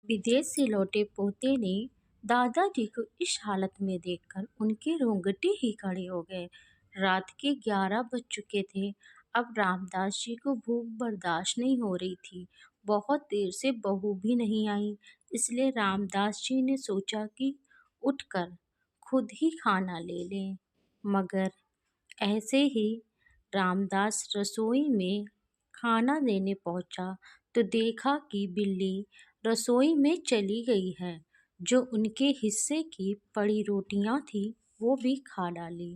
विदेश से लौटे पोते ने दादाजी को इस हालत में देखकर उनके रोंगटे ही खड़े हो गए। रात के 11 बज चुके थे। अब रामदास जी को भूख बर्दाश्त नहीं हो रही थी। बहुत देर से बहू भी नहीं आई, इसलिए रामदास जी ने सोचा कि उठकर खुद ही खाना ले लें। मगर ऐसे ही रामदास रसोई में खाना देने पहुंचा तो देखा कि बिल्ली रसोई में चली गई है। जो उनके हिस्से की पड़ी रोटियां थी वो भी खा डाली।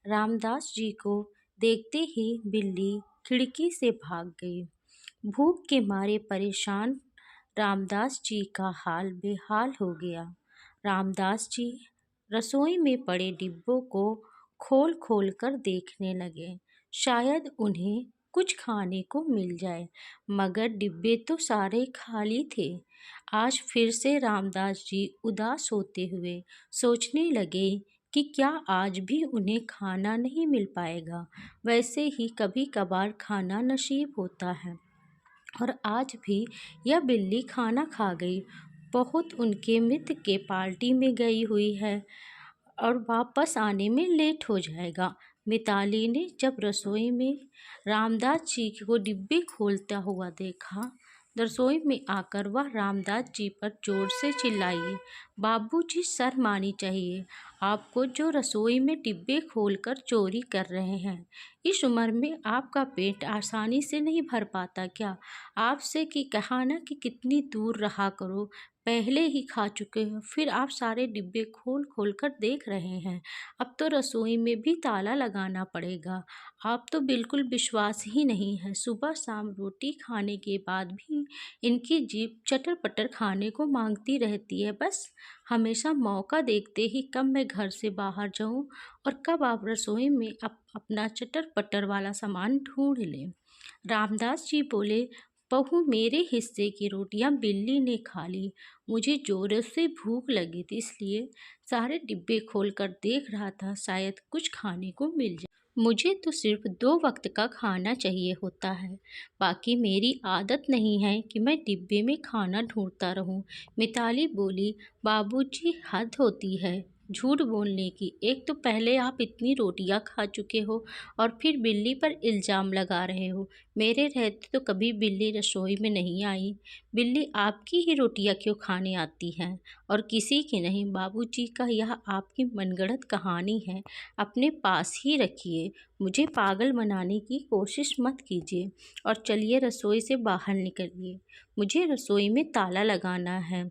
रामदास जी को देखते ही बिल्ली खिड़की से भाग गई। भूख के मारे परेशान रामदास जी का हाल बेहाल हो गया। रामदास जी रसोई में पड़े डिब्बों को खोल खोल कर देखने लगे, शायद उन्हें कुछ खाने को मिल जाए, मगर डिब्बे तो सारे खाली थे। आज फिर से रामदास जी उदास होते हुए सोचने लगे कि क्या आज भी उन्हें खाना नहीं मिल पाएगा। वैसे ही कभी कभार खाना नसीब होता है, और आज भी यह बिल्ली खाना खा गई। बहुत उनके मित्र के पार्टी में गई हुई है और वापस आने में लेट हो जाएगा। मिताली ने जब रसोई में रामदास जी को डिब्बे खोलता हुआ देखा, रसोई में आकर वह रामदास जी पर जोर से चिल्लाई, बाबूजी शर्म आनी चाहिए आपको, जो रसोई में डिब्बे खोलकर चोरी कर रहे हैं। इस उम्र में आपका पेट आसानी से नहीं भर पाता क्या? आपसे कि कहा ना कि कितनी दूर रहा करो, पहले ही खा चुके हो, फिर आप सारे डिब्बे खोल खोल कर देख रहे हैं। अब तो रसोई में भी ताला लगाना पड़ेगा। आप तो बिल्कुल विश्वास ही नहीं है। सुबह शाम रोटी खाने के बाद भी इनकी जीभ चटर पटर खाने को मांगती रहती है। बस हमेशा मौका देखते ही कब मैं घर से बाहर जाऊं और कब आप रसोई में अपना चटर पटर वाला सामान ढूंढ लें। रामदास जी बोले, बहू मेरे हिस्से की रोटियां बिल्ली ने खा ली। मुझे जोरों से भूख लगी थी, इसलिए सारे डिब्बे खोलकर देख रहा था, शायद कुछ खाने को मिल जाए। मुझे तो सिर्फ 2 वक्त का खाना चाहिए होता है, बाकी मेरी आदत नहीं है कि मैं डिब्बे में खाना ढूंढता रहूं। मिताली बोली, बाबूजी हद होती है झूठ बोलने की। एक तो पहले आप इतनी रोटियां खा चुके हो और फिर बिल्ली पर इल्ज़ाम लगा रहे हो। मेरे रहते तो कभी बिल्ली रसोई में नहीं आई। बिल्ली आपकी ही रोटियां क्यों खाने आती है और किसी की नहीं? बाबूजी का यह आपकी मनगढ़ंत कहानी है, अपने पास ही रखिए। मुझे पागल बनाने की कोशिश मत कीजिए और चलिए रसोई से बाहर निकलिए। मुझे रसोई में ताला लगाना है।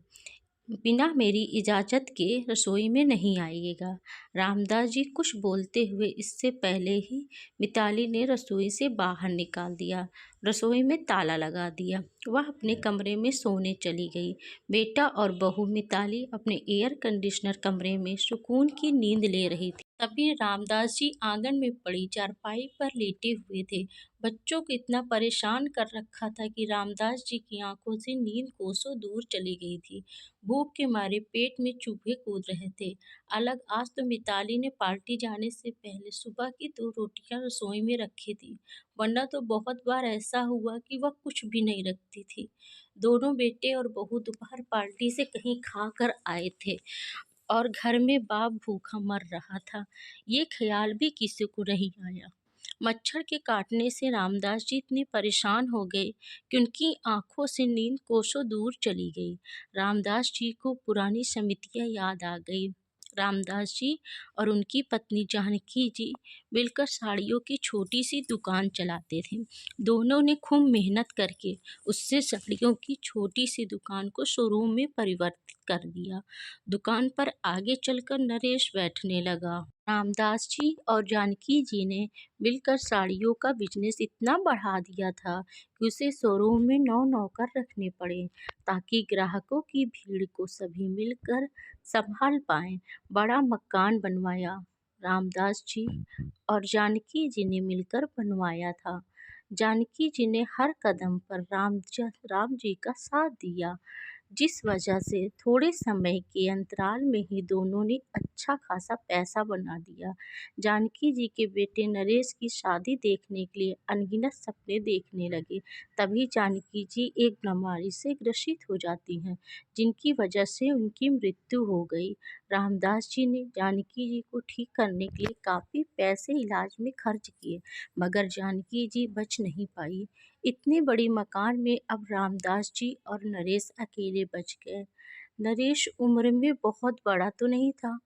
बिना मेरी इजाज़त के रसोई में नहीं आइएगा। रामदास जी कुछ बोलते हुए इससे पहले ही मिताली ने रसोई से बाहर निकाल दिया, रसोई में ताला लगा दिया। वह अपने कमरे में सोने चली गई। बेटा और बहू मिताली अपने एयर कंडीशनर कमरे में सुकून की नींद ले रही थी। तभी रामदास जी आंगन में पड़ी चारपाई पर लेटे हुए थे। बच्चों को इतना परेशान कर रखा था कि रामदास जी की आंखों से नींद कोसों दूर चली गई थी। भूख के मारे पेट में चूहे कूद रहे थे। अलग आज तो मिताली ने पार्टी जाने से पहले सुबह की 2 रोटियां रसोई में रखी थी, वरना तो बहुत बार ऐसा हुआ कि वह कुछ भी नहीं रखती थी। दोनों बेटे और बहू दोपहर पार्टी से कहीं खा कर आए थे और घर में बाप भूखा मर रहा था। ये ख्याल भी किसी को नहीं आया। मच्छर के काटने से रामदास जी इतने परेशान हो गए कि उनकी आंखों से नींद कोसों दूर चली गई। रामदास जी को पुरानी समितियां याद आ गई। रामदास जी और उनकी पत्नी जानकी जी मिलकर साड़ियों की छोटी सी दुकान चलाते थे। दोनों ने खूब मेहनत करके उससे साड़ियों की छोटी सी दुकान को शोरूम में परिवर्तित कर दिया। दुकान पर आगे चलकर नरेश बैठने लगा। रामदास जी और जानकी जी ने मिलकर साड़ियों का बिजनेस इतना बढ़ा दिया था कि उसे शोरूम में 9 नौकर रखने पड़े, ताकि ग्राहकों की भीड़ को सभी मिलकर संभाल पाएं। बड़ा मकान बनवाया रामदास जी और जानकी जी ने मिलकर बनवाया था। जानकी जी ने हर कदम पर राम जी का साथ दिया। जिस वजह से थोड़े समय के अंतराल में ही दोनों ने अच्छा खासा पैसा बना दिया। जानकी जी के बेटे नरेश की शादी देखने के लिए अनगिनत सपने देखने लगे। तभी जानकी जी एक बीमारी से ग्रसित हो जाती हैं, जिनकी वजह से उनकी मृत्यु हो गई। रामदास जी ने जानकी जी को ठीक करने के लिए काफ़ी पैसे इलाज में खर्च किए, मगर जानकी जी बच नहीं पाई। इतने बड़ी मकान में अब रामदास जी और नरेश अकेले बच गए। नरेश उम्र में बहुत बड़ा तो नहीं था,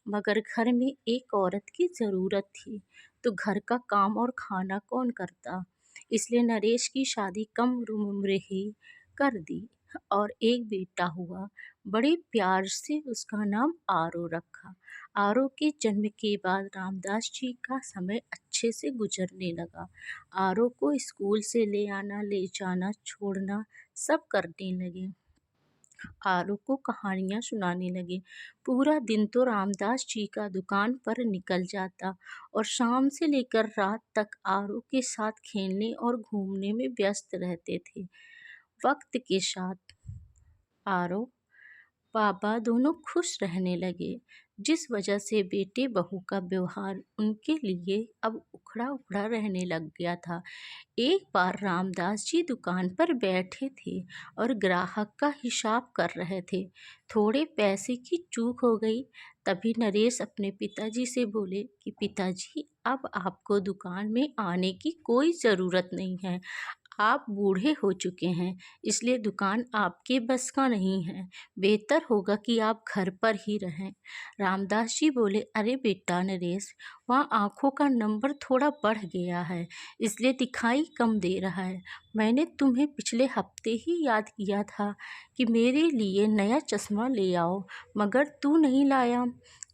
मगर घर में एक औरत की ज़रूरत थी, तो घर का काम और खाना कौन करता। इसलिए नरेश की शादी कम उम्र ही कर दी और एक बेटा हुआ। बड़े प्यार से उसका नाम आरो रखा। आरो के जन्म के बाद रामदास जी का समय अच्छे से गुजरने लगा। आरो को स्कूल से ले आना, ले जाना, छोड़ना सब करने लगे। आरो को कहानियाँ सुनाने लगे। पूरा दिन तो रामदास जी का दुकान पर निकल जाता और शाम से लेकर रात तक आरो के साथ खेलने और घूमने में व्यस्त रहते थे। वक्त के साथ आरो पापा दोनों खुश रहने लगे, जिस वजह से बेटे बहू का व्यवहार उनके लिए अब उखड़ा उखड़ा रहने लग गया था। एक बार रामदास जी दुकान पर बैठे थे और ग्राहक का हिसाब कर रहे थे। थोड़े पैसे की चूक हो गई। तभी नरेश अपने पिताजी से बोले कि पिताजी, अब आपको दुकान में आने की कोई ज़रूरत नहीं है। आप बूढ़े हो चुके हैं, इसलिए दुकान आपके बस का नहीं है। बेहतर होगा कि आप घर पर ही रहें। रामदास जी बोले, अरे बेटा नरेश, वहाँ आँखों का नंबर थोड़ा बढ़ गया है, इसलिए दिखाई कम दे रहा है। मैंने तुम्हें पिछले हफ्ते ही याद किया था कि मेरे लिए नया चश्मा ले आओ, मगर तू नहीं लाया,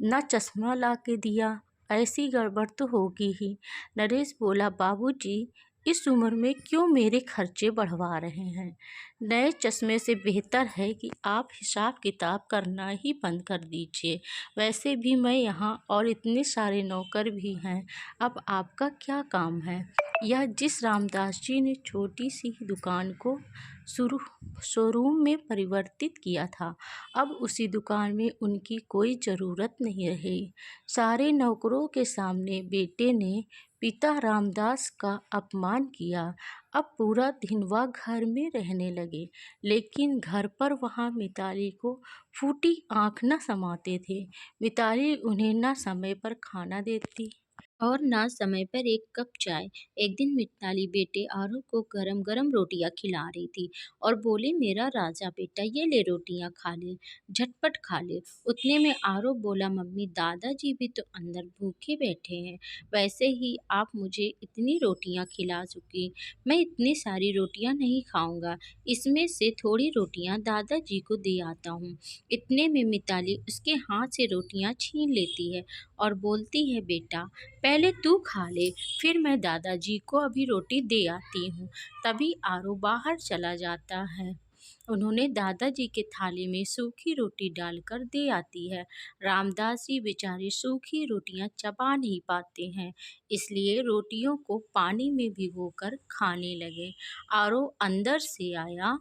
ना चश्मा ला के दिया। ऐसी गड़बड़ तो होगी ही। नरेश बोला, बाबूजी, इस उम्र में क्यों मेरे खर्चे बढ़वा रहे हैं। नए चश्मे से बेहतर है कि आप हिसाब किताब करना ही बंद कर दीजिए। वैसे भी मैं यहाँ और इतने सारे नौकर भी हैं, अब आपका क्या काम है। यह जिस रामदास जी ने छोटी सी दुकान को शोरूम में परिवर्तित किया था, अब उसी दुकान में उनकी कोई ज़रूरत नहीं रही। सारे नौकरों के सामने बेटे ने पिता रामदास का अपमान किया। अब पूरा दिन वह घर में रहने लगे, लेकिन घर पर वहाँ मिताली को फूटी आँख न समाते थे। मिताली उन्हें न समय पर खाना देती और ना समय पर एक कप चाय। एक दिन मिताली बेटे आरू को गरम गरम रोटियां खिला रही थी और बोले, मेरा राजा बेटा, ये ले रोटियां खा ले, झटपट खा ले। उतने में आरू बोला, मम्मी, दादाजी भी तो अंदर भूखे बैठे हैं, वैसे ही आप मुझे इतनी रोटियां खिला चुकी, मैं इतनी सारी रोटियां नहीं खाऊंगा, इसमें से थोड़ी रोटियां दादाजी को दे आता हूँ। इतने में मिताली उसके हाथ से रोटियां छीन लेती है और बोलती है, बेटा पहले तू खा ले, फिर मैं दादाजी को अभी रोटी दे आती हूँ। तभी आरू बाहर चला जाता है। उन्होंने दादाजी के थाली में सूखी रोटी डालकर दे आती है। रामदास जी बेचारे सूखी रोटियां चबा नहीं पाते हैं, इसलिए रोटियों को पानी में भिगोकर खाने लगे। आरू अंदर से आया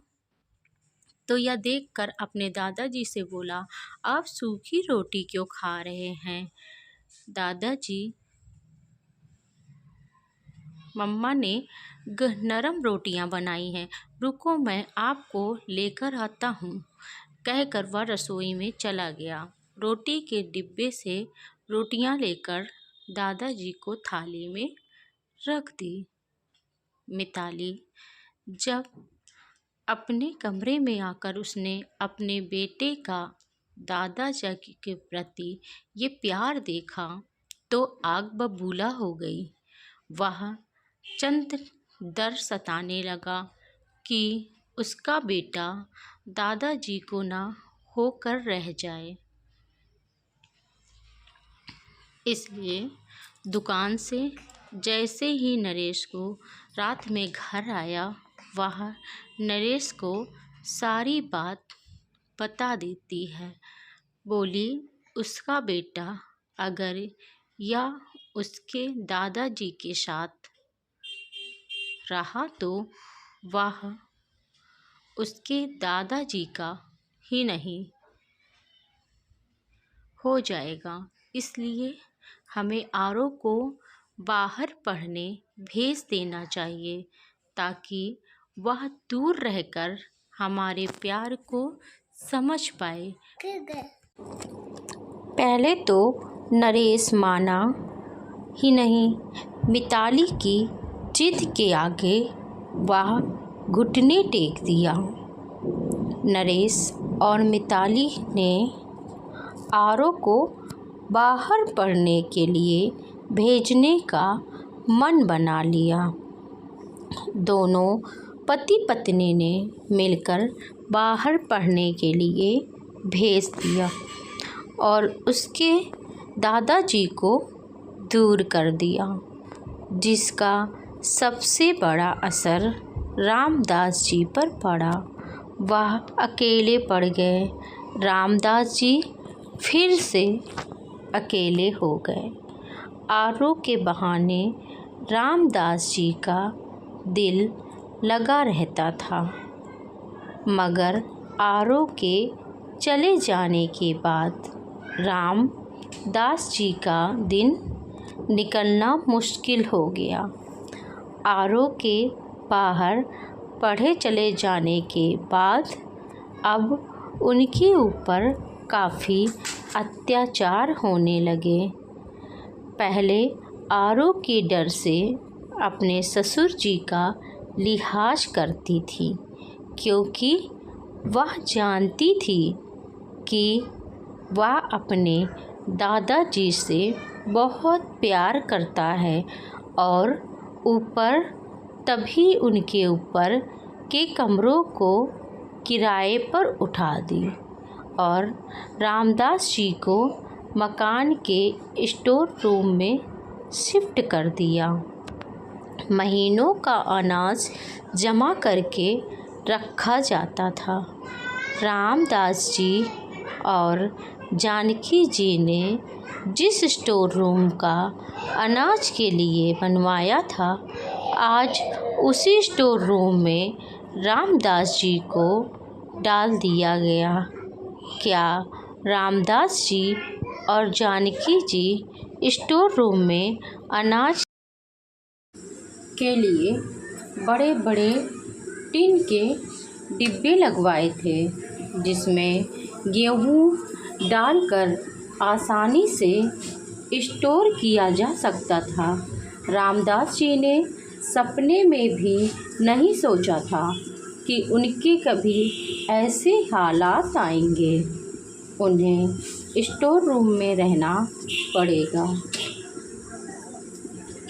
तो यह देखकर अपने दादाजी से बोला, आप सूखी रोटी क्यों खा रहे हैं। दादाजी, मम्मा ने नरम रोटियां बनाई हैं, रुको मैं आपको लेकर आता हूँ, कहकर वह रसोई में चला गया। रोटी के डिब्बे से रोटियां लेकर दादाजी को थाली में रख दी। मिताली जब अपने कमरे में आकर उसने अपने बेटे का दादाजी के प्रति ये प्यार देखा तो आग बबूला हो गई। वह चंद डर सताने लगा कि उसका बेटा दादाजी को ना होकर रह जाए। इसलिए दुकान से जैसे ही नरेश को रात में घर आया, वह नरेश को सारी बात बता देती है। बोली, उसका बेटा अगर या उसके दादाजी के साथ रहा तो वह उसके दादाजी का ही नहीं हो जाएगा। इसलिए हमें आरव को बाहर पढ़ने भेज देना चाहिए ताकि वह दूर रहकर हमारे प्यार को समझ पाए। पहले तो नरेश माना ही नहीं। मिताली की जिद के आगे वह घुटने टेक दिया। नरेश और मिताली ने आरव को बाहर पढ़ने के लिए भेजने का मन बना लिया। दोनों पति पत्नी ने मिलकर बाहर पढ़ने के लिए भेज दिया और उसके दादाजी को दूर कर दिया, जिसका सबसे बड़ा असर रामदास जी पर पड़ा। वह अकेले पड़ गए। रामदास जी फिर से अकेले हो गए। आरव के बहाने रामदास जी का दिल लगा रहता था, मगर आरव के चले जाने के बाद रामदास जी का दिन निकलना मुश्किल हो गया। आरव के बाहर पढ़े चले जाने के बाद अब उनके ऊपर काफ़ी अत्याचार होने लगे। पहले आरव के डर से अपने ससुर जी का लिहाज करती थी, क्योंकि वह जानती थी कि वह अपने दादाजी से बहुत प्यार करता है, और ऊपर तभी उनके ऊपर के कमरों को किराए पर उठा दी और रामदास जी को मकान के स्टोर रूम में शिफ्ट कर दिया। महीनों का अनाज जमा करके रखा जाता था। रामदास जी और जानकी जी ने जिस स्टोर रूम का अनाज के लिए बनवाया था, आज उसी स्टोर रूम में रामदास जी को डाल दिया गया। क्या रामदास जी और जानकी जी स्टोर रूम में अनाज के लिए बड़े बड़े टिन के डिब्बे लगवाए थे, जिसमें गेहूं डालकर आसानी से स्टोर किया जा सकता था। रामदास जी ने सपने में भी नहीं सोचा था कि उनके कभी ऐसे हालात आएंगे। उन्हें स्टोर रूम में रहना पड़ेगा।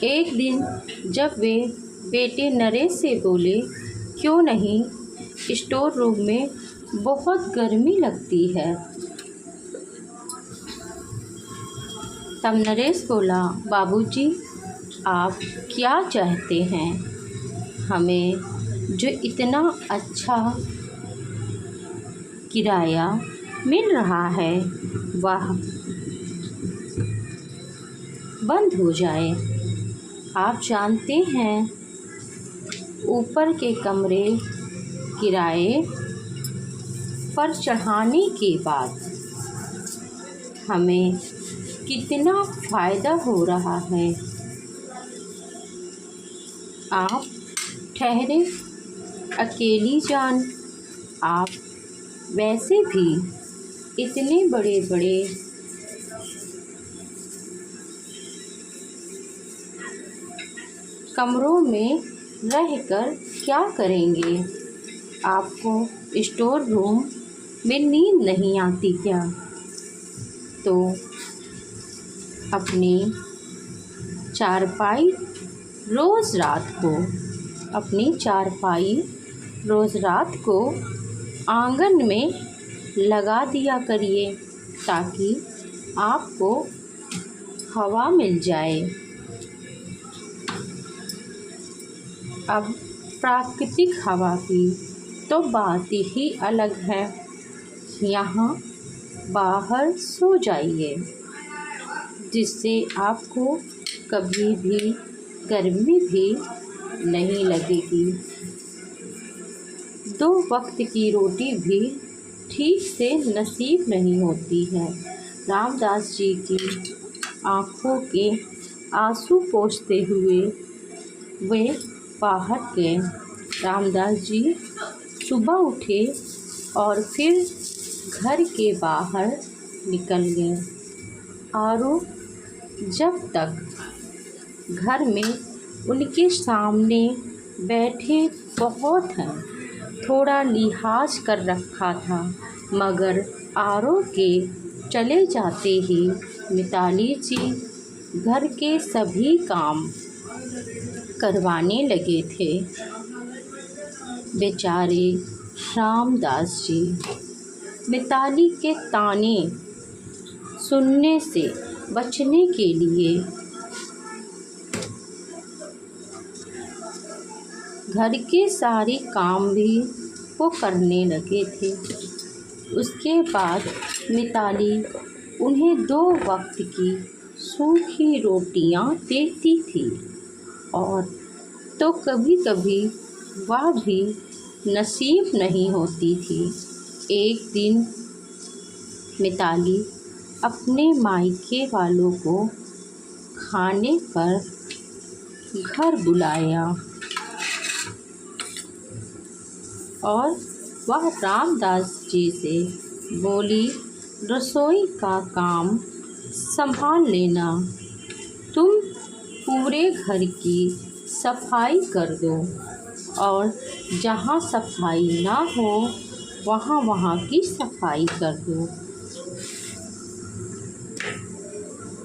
एक दिन जब वे बेटे नरेश से बोले, क्यों नहीं, स्टोर रूम में बहुत गर्मी लगती है। तब नरेश बोला, बाबूजी, आप क्या चाहते हैं? हमें जो इतना अच्छा किराया मिल रहा है वह बंद हो जाए। आप जानते हैं, ऊपर के कमरे किराए पर चढ़ाने के बाद हमें कितना फ़ायदा हो रहा है। आप ठहरे, अकेली जान, आप वैसे भी इतने बड़े बड़े कमरों में रहकर क्या करेंगे? आपको स्टोर रूम में नींद नहीं आती क्या? तो अपनी चारपाई रोज़ रात को आंगन में लगा दिया करिए, ताकि आपको हवा मिल जाए। अब प्राकृतिक हवा की तो बात ही अलग है। यहाँ बाहर सो जाइए, जिससे आपको कभी भी गर्मी भी नहीं लगेगी। 2 वक्त की रोटी भी ठीक से नसीब नहीं होती है। रामदास जी की आँखों के आंसू पोंछते हुए वे बाहर गए। रामदास जी सुबह उठे और फिर घर के बाहर निकल गए। आरो जब तक घर में उनके सामने बैठे बहुत हैं, थोड़ा लिहाज कर रखा था, मगर आरो के चले जाते ही मिताली जी घर के सभी काम करवाने लगे थे। बेचारे रामदास जी मिताली के ताने सुनने से बचने के लिए घर के सारे काम भी वो करने लगे थे। उसके बाद मिताली उन्हें 2 वक्त की सूखी रोटियां देती थी और तो कभी कभी वह भी नसीब नहीं होती थी। एक दिन मिताली अपने मायके वालों को खाने पर घर बुलाया और वह रामदास जी से बोली, रसोई का काम संभाल लेना, तुम पूरे घर की सफाई कर दो और जहाँ सफाई ना हो वहाँ की सफाई कर दो।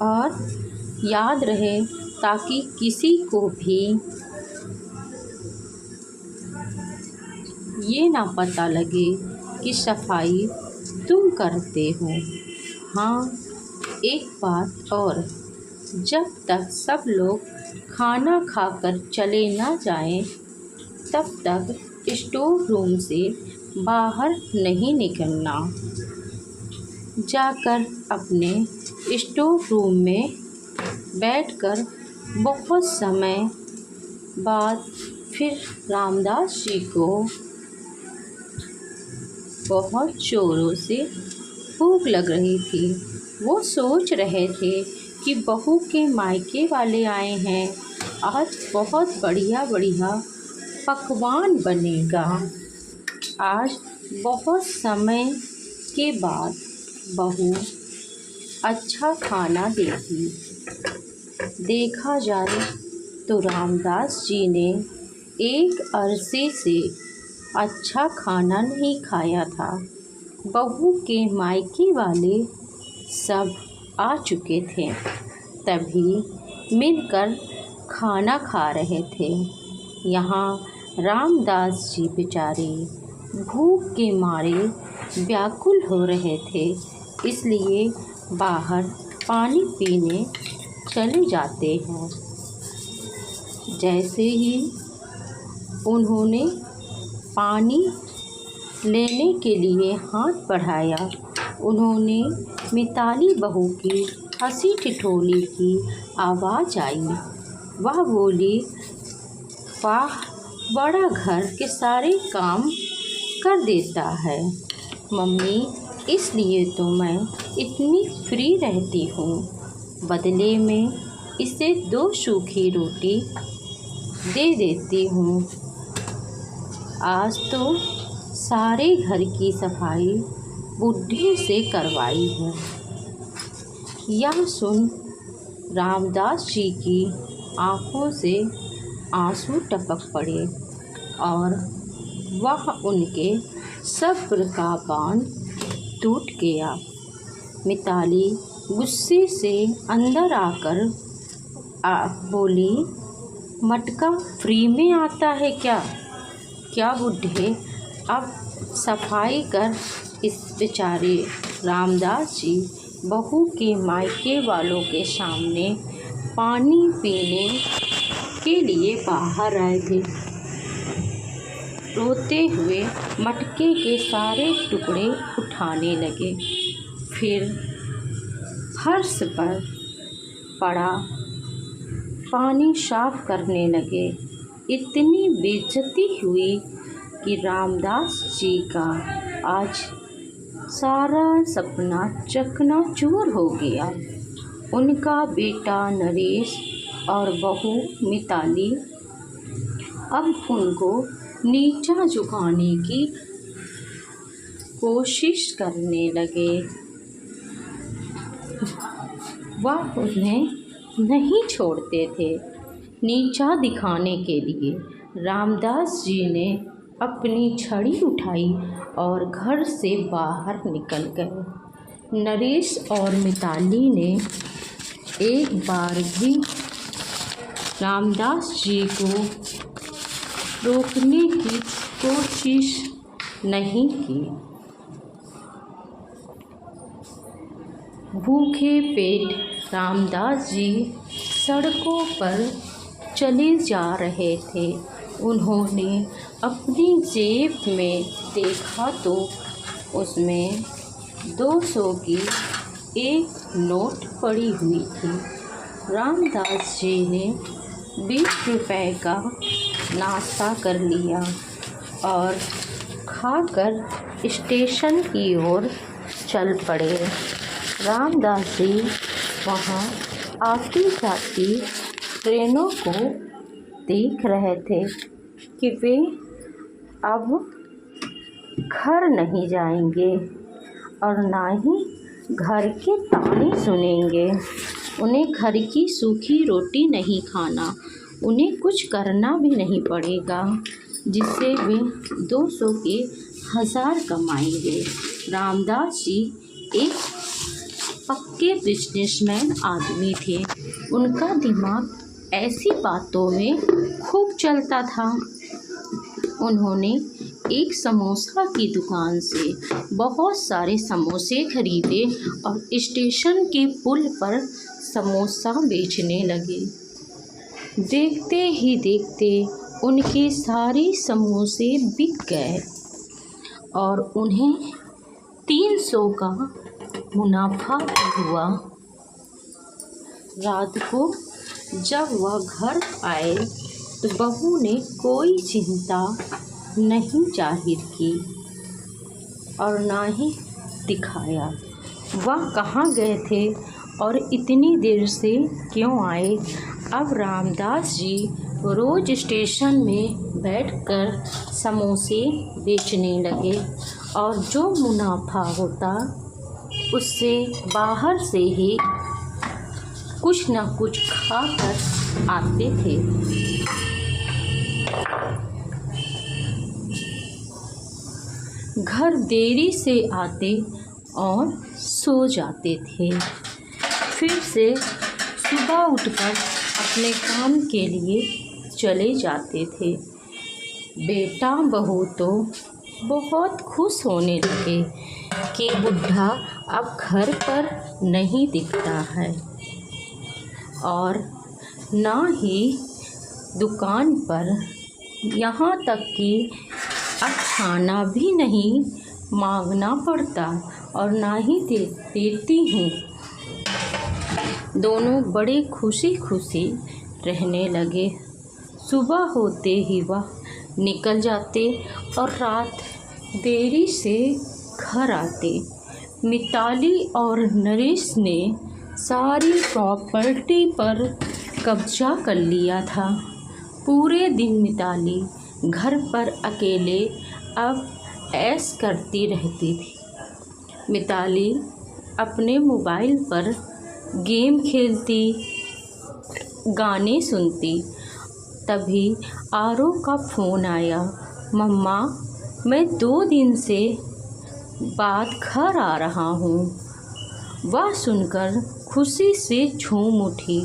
और याद रहे ताकि किसी को भी ये ना पता लगे कि सफाई तुम करते हो। हाँ, एक बात और, जब तक सब लोग खाना खाकर चले ना जाएं, तब तक स्टोर रूम से बाहर नहीं निकलना। जाकर अपने स्टोर रूम में बैठकर बहुत समय बाद फिर रामदास जी को बहुत ज़ोरों से भूख लग रही थी। वो सोच रहे थे कि बहू के मायके वाले आए हैं, आज बहुत बढ़िया बढ़िया पकवान बनेगा। आज बहुत समय के बाद बहू अच्छा खाना देगी। देखा जाए तो रामदास जी ने एक अरसे से अच्छा खाना नहीं खाया था। बहू के मायके वाले सब आ चुके थे, तभी मिलकर खाना खा रहे थे। यहाँ रामदास जी बेचारे भूख के मारे व्याकुल हो रहे थे, इसलिए बाहर पानी पीने चले जाते हैं। जैसे ही उन्होंने पानी लेने के लिए हाथ बढ़ाया, उन्होंने मिताली बहू की हंसी ठिठोली की आवाज़ आई। वह बोली, वाह, बड़ा घर के सारे काम कर देता है मम्मी, इसलिए तो मैं इतनी फ्री रहती हूँ। बदले में इसे 2 सूखी रोटी दे देती हूँ। आज तो सारे घर की सफाई बुढ़े से करवाई है। यह सुन रामदास जी की आँखों से आंसू टपक पड़े और वह उनके सब्र का बांध टूट गया। मिताली गुस्से से अंदर आकर बोली, मटका फ्री में आता है क्या? क्या बुढ़े, अब सफाई कर। इस बेचारे रामदास जी बहू के मायके वालों के सामने पानी पीने के लिए बाहर आए थे। रोते हुए मटके के सारे टुकड़े उठाने लगे, फिर फर्श पर पड़ा पानी साफ करने लगे। इतनी बेइज्जती हुई कि रामदास जी का आज सारा सपना चकनाचूर हो गया। उनका बेटा नरेश और बहू मिताली अब उनको नीचा झुकाने की कोशिश करने लगे। वह उन्हें नहीं छोड़ते थे। नीचा दिखाने के लिए रामदास जी ने अपनी छड़ी उठाई और घर से बाहर निकल गए। नरेश और मिताली ने एक बार भी रामदास जी को रोकने की कोशिश नहीं की। भूखे पेट रामदास जी सड़कों पर चले जा रहे थे। उन्होंने अपनी जेब में देखा तो उसमें 200 की एक नोट पड़ी हुई थी। रामदास जी ने 20 रुपए का नाश्ता कर लिया और खाकर स्टेशन की ओर चल पड़े। रामदास जी वहाँ आती जाती ट्रेनों को देख रहे थे कि वे अब घर नहीं जाएंगे और ना ही घर के ताने सुनेंगे। उन्हें घर की सूखी रोटी नहीं खाना, उन्हें कुछ करना भी नहीं पड़ेगा जिससे वे 200 के 1000 कमाएंगे। रामदास जी एक पक्के बिजनेसमैन आदमी थे। उनका दिमाग ऐसी बातों में खूब चलता था। उन्होंने एक समोसा की दुकान से बहुत सारे समोसे खरीदे और स्टेशन के पुल पर समोसा बेचने लगे। देखते ही देखते उनके सारे समोसे बिक गए और उन्हें 300 का मुनाफा हुआ। रात को जब वह घर आए तो बहू ने कोई चिंता नहीं जाहिर की और ना ही दिखाया। वह कहाँ गए थे और इतनी देर से क्यों आए। अब रामदास जी रोज़ स्टेशन में बैठकर समोसे बेचने लगे और जो मुनाफा होता उससे बाहर से ही कुछ न कुछ खाकर आते थे। घर देरी से आते और सो जाते थे। फिर से सुबह उठकर अपने काम के लिए चले जाते थे। बेटा बहू तो बहुत खुश होने लगे कि बुढ़ा अब घर पर नहीं दिखता है और ना ही दुकान पर, यहाँ तक कि अब खाना भी नहीं मांगना पड़ता और ना ही देती हूँ। दोनों बड़े खुशी खुशी रहने लगे। सुबह होते ही वह निकल जाते और रात देरी से घर आते। मिताली और नरेश ने सारी प्रॉपर्टी पर कब्जा कर लिया था। पूरे दिन मिताली घर पर अकेले अब ऐश करती रहती थी। मिताली अपने मोबाइल पर गेम खेलती, गाने सुनती। तभी आरव का फ़ोन आया। मम्मा, मैं 2 दिन से बाद घर आ रहा हूँ। वह सुनकर खुशी से झूम उठी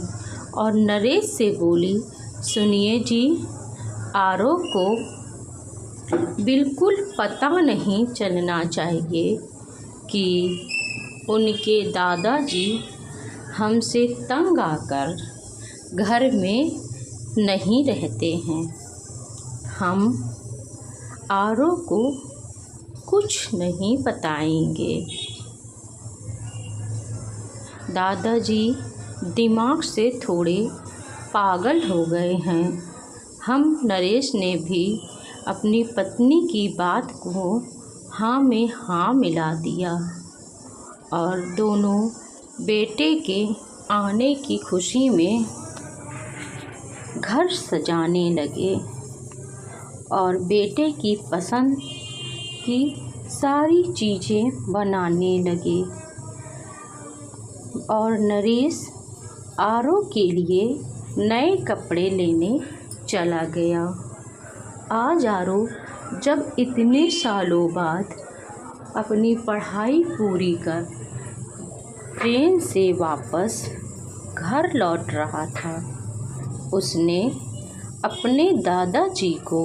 और नरेश से बोली, सुनिए जी, आरव को बिल्कुल पता नहीं चलना चाहिए कि उनके दादाजी हमसे तंग आकर घर में नहीं रहते हैं। हम आरव को कुछ नहीं बताएंगे। दादाजी दिमाग से थोड़े पागल हो गए हैं। हम नरेश ने भी अपनी पत्नी की बात को हाँ में हाँ मिला दिया और दोनों बेटे के आने की खुशी में घर सजाने लगे और बेटे की पसंद की सारी चीज़ें बनाने लगे। और नरेश आरव के लिए नए कपड़े लेने चला गया। आज आरव जब इतने सालों बाद अपनी पढ़ाई पूरी कर ट्रेन से वापस घर लौट रहा था, उसने अपने दादाजी को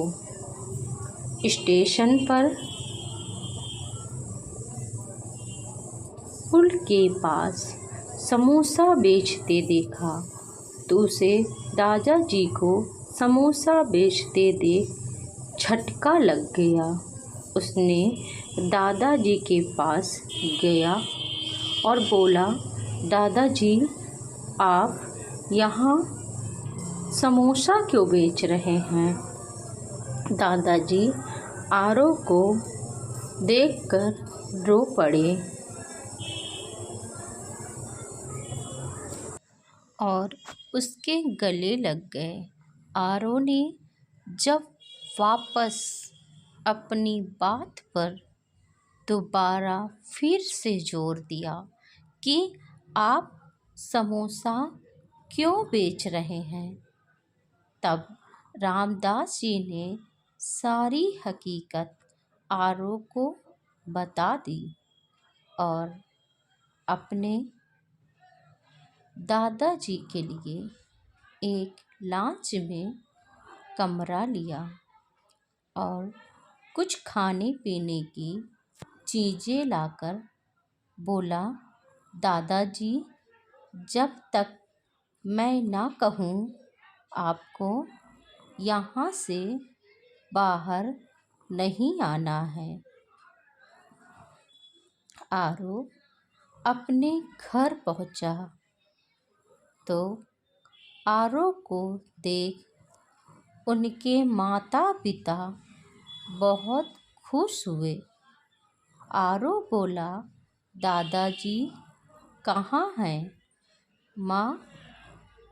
स्टेशन पर पुल के पास समोसा बेचते देखा तो उसे दादाजी को समोसा बेचते देख झटका लग गया। उसने दादाजी के पास गया और बोला, दादाजी आप यहाँ समोसा क्यों बेच रहे हैं? दादाजी आरव को देखकर रो पड़े और उसके गले लग गए। आरव ने जब वापस अपनी बात पर दोबारा फिर से जोर दिया कि आप समोसा क्यों बेच रहे हैं, तब रामदास जी ने सारी हकीकत आरव को बता दी और अपने दादाजी के लिए एक लॉज में कमरा लिया और कुछ खाने पीने की चीज़ें लाकर बोला, दादाजी जब तक मैं ना कहूँ आपको यहाँ से बाहर नहीं आना है। आरव अपने घर पहुँचा तो आरव को देख उनके माता पिता बहुत खुश हुए। आरव बोला, दादाजी कहाँ हैं? माँ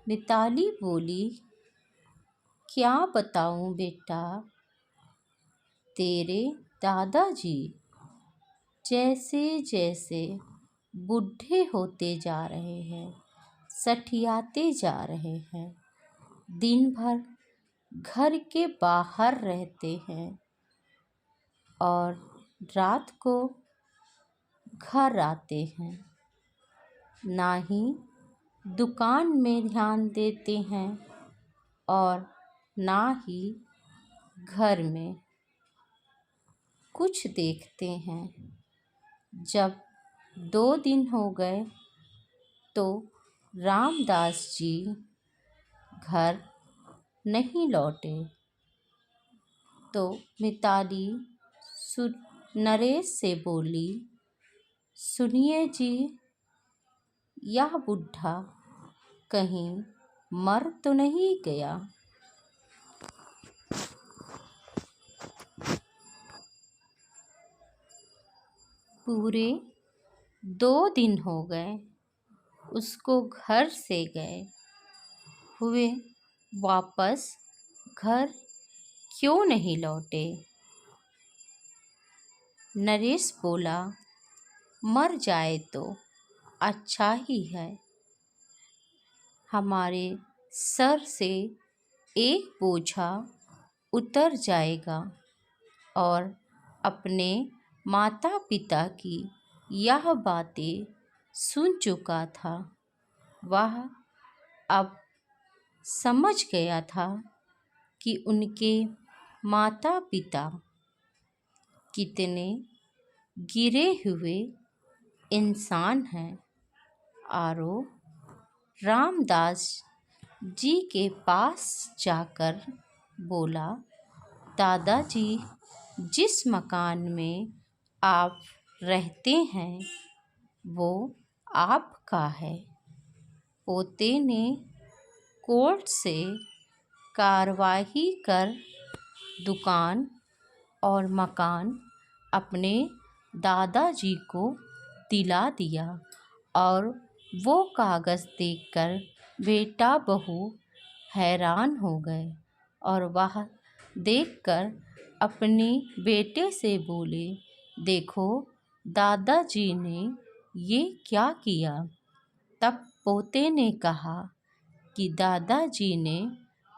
मिताली बोली, क्या बताऊँ बेटा, तेरे दादाजी जैसे जैसे बूढ़े होते जा रहे हैं, सठियाते जा रहे हैं, दिन भर घर के बाहर रहते हैं और रात को घर आते हैं, ना ही दुकान में ध्यान देते हैं और ना ही घर में कुछ देखते हैं। जब 2 दिन हो गए तो रामदास जी घर नहीं लौटे तो मिताली नरेश से बोली, सुनिए जी, यह बुढ़ा कहीं मर तो नहीं गया? पूरे 2 दिन हो गए उसको घर से गए हुए, वापस घर क्यों नहीं लौटे? नरेश बोला, मर जाए तो अच्छा ही है, हमारे सर से एक बोझा उतर जाएगा और अपने माता पिता की यह बातें सुन चुका था। वह अब समझ गया था कि उनके माता पिता कितने गिरे हुए इंसान हैं। आरव रामदास जी के पास जाकर बोला, दादाजी जिस मकान में आप रहते हैं वो आपका है। पोते ने कोर्ट से कार्रवाई कर दुकान और मकान अपने दादाजी को दिला दिया और वो कागज़ देखकर बेटा बहू हैरान हो गए और वह देखकर अपने बेटे से बोले, देखो दादाजी ने ये क्या किया। तब पोते ने कहा कि दादाजी ने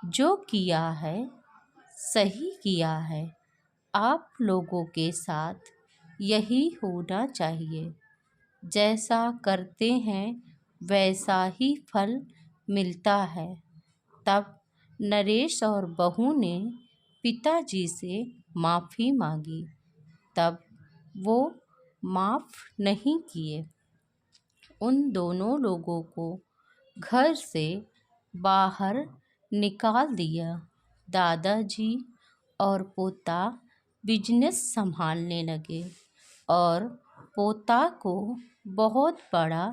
जो किया है सही किया है, आप लोगों के साथ यही होना चाहिए, जैसा करते हैं वैसा ही फल मिलता है। तब नरेश और बहू ने पिताजी से माफ़ी मांगी, तब वो माफ़ नहीं किए। उन दोनों लोगों को घर से बाहर निकाल दिया। दादाजी और पोता बिजनेस संभालने लगे और पोता को बहुत बड़ा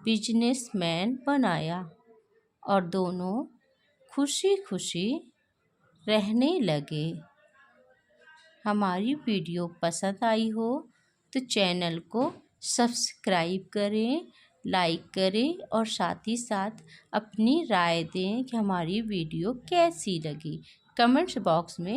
बिजनेसमैन बनाया और दोनों खुशी खुशी रहने लगे। हमारी वीडियो पसंद आई हो तो चैनल को सब्सक्राइब करें, लाइक करें और साथ ही साथ अपनी राय दें कि हमारी वीडियो कैसी लगी। कमेंट्स बॉक्स में